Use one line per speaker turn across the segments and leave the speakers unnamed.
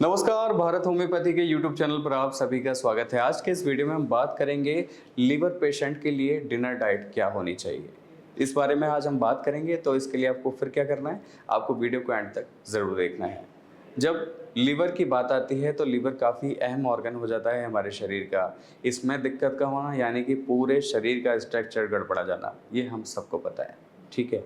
नमस्कार, भारत होम्योपैथी के YouTube channel पर आप सभी का स्वागत है। आज के इस वीडियो में हम बात करेंगे लीवर पेशेंट के लिए डिनर डाइट क्या होनी चाहिए। इस बारे में आज हम बात करेंगे, तो इसके लिए आपको फिर क्या करना है, आपको वीडियो को एंड तक ज़रूर देखना है। जब लीवर की बात आती है तो लीवर काफ़ी अहम ऑर्गन हो जाता है हमारे शरीर का। इसमें दिक्कत का होना यानी कि पूरे शरीर का स्ट्रक्चर गड़बड़ा जाना, ये हम सबको पता है, ठीक है।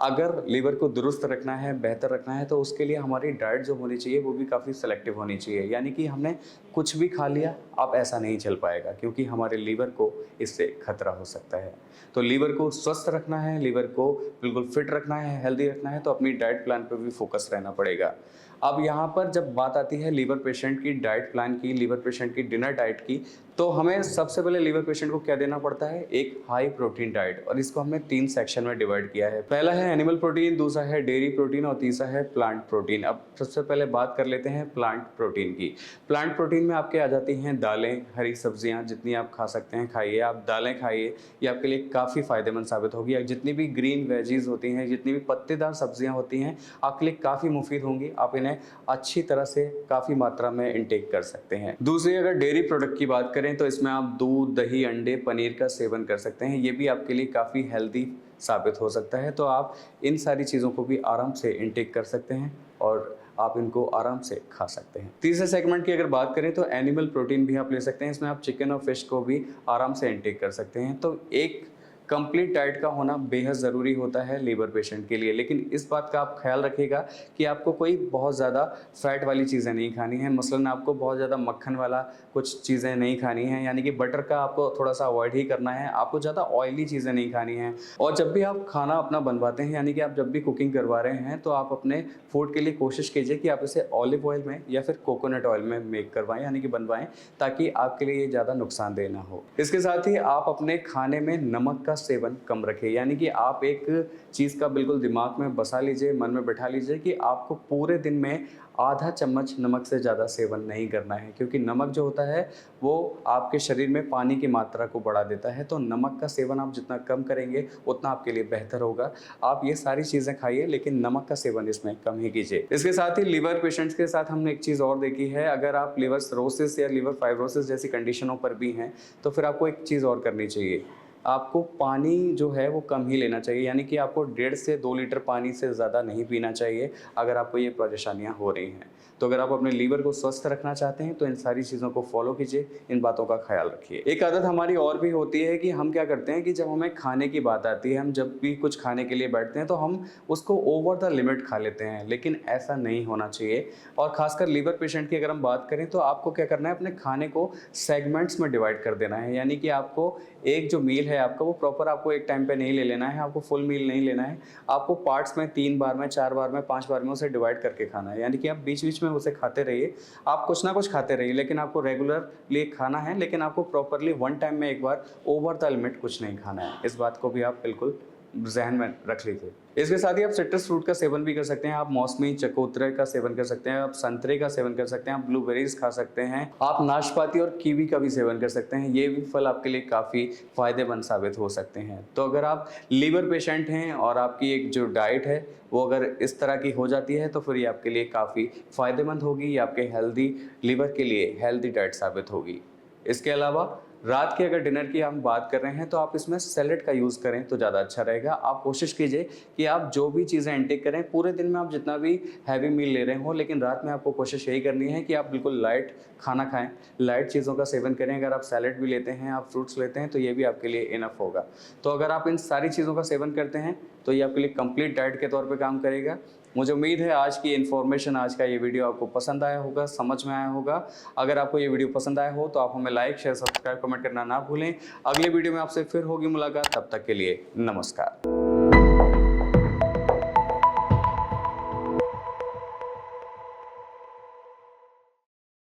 अगर लीवर को दुरुस्त रखना है, बेहतर रखना है, तो उसके लिए हमारी डाइट जो होनी चाहिए वो भी काफ़ी सेलेक्टिव होनी चाहिए। यानी कि हमने कुछ भी खा लिया, अब ऐसा नहीं चल पाएगा, क्योंकि हमारे लीवर को इससे खतरा हो सकता है। तो लीवर को स्वस्थ रखना है, लीवर को बिल्कुल फिट रखना है, हेल्दी रखना है, तो अपनी डाइट प्लान पर भी फोकस रहना पड़ेगा। अब यहाँ पर जब बात आती है लीवर पेशेंट की डाइट प्लान की, लीवर पेशेंट की डिनर डाइट की, तो हमें सबसे पहले लीवर पेशेंट को क्या देना पड़ता है, एक हाई प्रोटीन डाइट। और इसको हमने 3 सेक्शन में डिवाइड किया है। पहला है एनिमल प्रोटीन, दूसरा है डेयरी प्रोटीन और तीसरा है प्लांट प्रोटीन। अब सबसे पहले बात कर लेते हैं प्लांट प्रोटीन की। प्लांट प्रोटीन में आपके आ जाती हैं दालें, हरी सब्जियां, जितनी आप खा सकते हैं खाइए। आप दालें खाइए, ये आपके लिए काफ़ी फ़ायदेमंद साबित होगी। जितनी भी ग्रीन वेजीज होती हैं, जितनी भी पत्तेदार सब्जियाँ होती हैं, आपके लिए काफ़ी मुफीद होंगी। आप इन्हें अच्छी तरह से काफ़ी मात्रा में इंटेक कर सकते हैं। दूसरी अगर डेयरी प्रोडक्ट की बात करें तो इसमें आप दूध, दही, अंडे, पनीर का सेवन कर सकते हैं। ये भी आपके लिए काफ़ी हेल्दी साबित हो सकता है। तो आप इन सारी चीज़ों को भी आराम से इंटेक कर सकते हैं और आप इनको आराम से खा सकते हैं। तीसरे सेगमेंट की अगर बात करें तो एनिमल प्रोटीन भी आप ले सकते हैं। इसमें आप चिकन और फिश को भी आराम से इंटेक कर सकते हैं। तो एक कंप्लीट डाइट का होना बेहद ज़रूरी होता है लीवर पेशेंट के लिए। लेकिन इस बात का आप ख्याल रखिएगा कि आपको कोई बहुत ज़्यादा फैट वाली चीज़ें नहीं खानी है। मसलन आपको बहुत ज़्यादा मक्खन वाला कुछ चीज़ें नहीं खानी है, यानी कि बटर का आपको थोड़ा सा अवॉइड ही करना है। आपको ज़्यादा ऑयली चीज़ें नहीं खानी हैं। और जब भी आप खाना अपना बनवाते हैं, यानी कि आप जब भी कुकिंग करवा रहे हैं, तो आप अपने फूड के लिए कोशिश कीजिए कि आप इसे ऑलिव ऑयल में या फिर कोकोनट ऑयल में मेक करवाएं, यानी कि बनवाएं, ताकि आपके लिए ये ज़्यादा नुकसानदेह ना हो। इसके साथ ही आप अपने खाने में नमक का सेवन कम रखें। यानी कि आप एक चीज़ का बिल्कुल दिमाग में बसा लीजिए, मन में बैठा लीजिए कि आपको पूरे दिन में आधा चम्मच नमक से ज़्यादा सेवन नहीं करना है, क्योंकि नमक जो होता है वो आपके शरीर में पानी की मात्रा को बढ़ा देता है। तो नमक का सेवन आप जितना कम करेंगे उतना आपके लिए बेहतर होगा। आप ये सारी चीज़ें खाइए, लेकिन नमक का सेवन इसमें कम ही कीजिए। इसके साथ ही लीवर पेशेंट्स के साथ हमने एक चीज़ और देखी है, अगर आप लिवर सिरोसिस या लिवर फाइब्रोसिस जैसी कंडीशनों पर भी हैं, तो फिर आपको एक चीज़ और करनी चाहिए। आपको पानी जो है वो कम ही लेना चाहिए, यानी कि आपको 1.5 से 2 लीटर पानी से ज़्यादा नहीं पीना चाहिए अगर आपको ये परेशानियां हो रही हैं। तो अगर आप अपने लीवर को स्वस्थ रखना चाहते हैं तो इन सारी चीज़ों को फॉलो कीजिए, इन बातों का ख्याल रखिए। एक आदत हमारी और भी होती है कि हम क्या करते हैं कि जब हमें खाने की बात आती है, हम जब भी कुछ खाने के लिए बैठते हैं तो हम उसको ओवर द लिमिट खा लेते हैं, लेकिन ऐसा नहीं होना चाहिए। और खासकर लीवर पेशेंट की अगर हम बात करें तो आपको क्या करना है, अपने खाने को सेगमेंट्स में डिवाइड कर देना है। यानी कि आपको एक जो मील है आपका, वो प्रॉपर आपको एक टाइम पे नहीं ले लेना है, आपको फुल मील नहीं लेना है। आपको पार्ट्स में 3 बार में, 4 बार में, 5 बार में उसे डिवाइड करके खाना है। यानी कि आप बीच बीच में उसे खाते रहिए, आप कुछ ना कुछ खाते रहिए, लेकिन आपको रेगुलरली खाना है, लेकिन आपको प्रॉपरली वन टाइम में एक बार ओवर द लिमिट कुछ नहीं खाना है। इस बात को भी आप बिल्कुल जहन में रख लीजिए। इसके साथ ही आप सिट्रस फ्रूट का सेवन भी कर सकते हैं। आप मौसमी, चकोतरे का सेवन कर सकते हैं, आप संतरे का सेवन कर सकते हैं, आप ब्लूबेरीज खा सकते हैं, आप नाशपाती और कीवी का भी सेवन कर सकते हैं। ये भी फल आपके लिए काफ़ी फायदेमंद साबित हो सकते हैं। तो अगर आप लीवर पेशेंट हैं और आपकी एक जो डाइट है वो अगर इस तरह की हो जाती है, तो फिर ये आपके लिए काफ़ी फायदेमंद होगी, ये आपके हेल्दी लीवर के लिए हेल्दी डाइट साबित होगी। इसके अलावा रात की अगर डिनर की हम बात कर रहे हैं तो आप इसमें सैलेड का यूज़ करें तो ज़्यादा अच्छा रहेगा। आप कोशिश कीजिए कि आप जो भी चीज़ें इंटेक करें, पूरे दिन में आप जितना भी हैवी मील ले रहे हो, लेकिन रात में आपको कोशिश यही करनी है कि आप बिल्कुल लाइट खाना खाएं, लाइट चीज़ों का सेवन करें। अगर आप सैलेड भी लेते हैं, आप फ्रूट्स लेते हैं, तो ये भी आपके लिए इनफ होगा। तो अगर आप इन सारी चीज़ों का सेवन करते हैं तो ये आपके लिए कंप्लीट डाइट के तौर पर काम करेगा। मुझे उम्मीद है आज की इन्फॉर्मेशन, आज का ये वीडियो आपको पसंद आया होगा, समझ में आया होगा। अगर आपको ये वीडियो पसंद आया हो तो आप हमें लाइक, शेयर, सब्सक्राइब, कमेंट करना ना भूलें। अगले वीडियो में आपसे फिर होगी मुलाकात, तब तक के लिए नमस्कार।